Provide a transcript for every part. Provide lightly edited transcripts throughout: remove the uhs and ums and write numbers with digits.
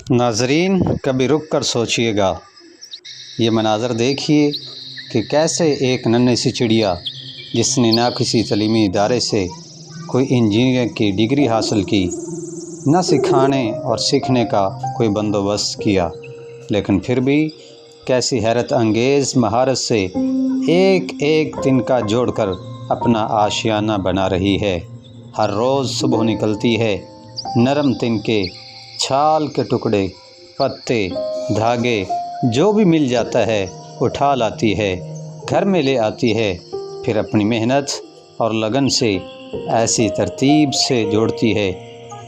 ناظرین کبھی رک کر سوچئے گا، یہ مناظر دیکھیے کہ کیسے ایک ننھی سی چڑیا جس نے نہ کسی تعلیمی ادارے سے کوئی انجینئرنگ کی ڈگری حاصل کی، نہ سکھانے اور سیکھنے کا کوئی بندوبست کیا، لیکن پھر بھی کیسی حیرت انگیز مہارت سے ایک ایک تنکا جوڑ کر اپنا آشیانہ بنا رہی ہے۔ ہر روز صبح نکلتی ہے، نرم تنکے، چھال کے ٹکڑے، پتے، دھاگے جو بھی مل جاتا ہے اٹھا لاتی ہے، گھر میں لے آتی ہے، پھر اپنی محنت اور لگن سے ایسی ترتیب سے جوڑتی ہے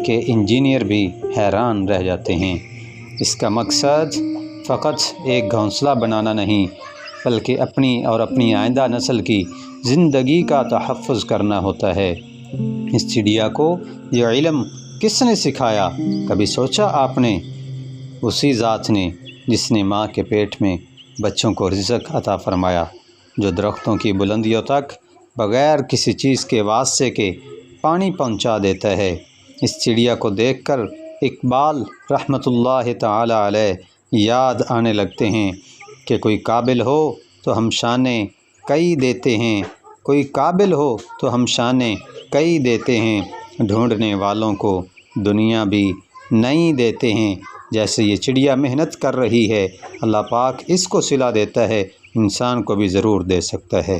کہ انجینئر بھی حیران رہ جاتے ہیں۔ اس کا مقصد فقط ایک گھونسلہ بنانا نہیں، بلکہ اپنی اور اپنی آئندہ نسل کی زندگی کا تحفظ کرنا ہوتا ہے۔ اس چڑیا کو یہ علم کس نے سکھایا؟ کبھی سوچا آپ نے؟ اسی ذات نے جس نے ماں کے پیٹ میں بچوں کو رزق عطا فرمایا، جو درختوں کی بلندیوں تک بغیر کسی چیز کے واسطے کے پانی پہنچا دیتا ہے۔ اس چڑیا کو دیکھ کر اقبال رحمۃ اللہ تعالی علیہ یاد آنے لگتے ہیں کہ کوئی قابل ہو تو ہم شانیں کئی دیتے ہیں، کوئی قابل ہو تو ہم شانیں کئی دیتے ہیں، ڈھونڈنے والوں کو دنیا بھی نہیں دیتے ہیں۔ جیسے یہ چڑیا محنت کر رہی ہے، اللہ پاک اس کو صلہ دیتا ہے، انسان کو بھی ضرور دے سکتا ہے۔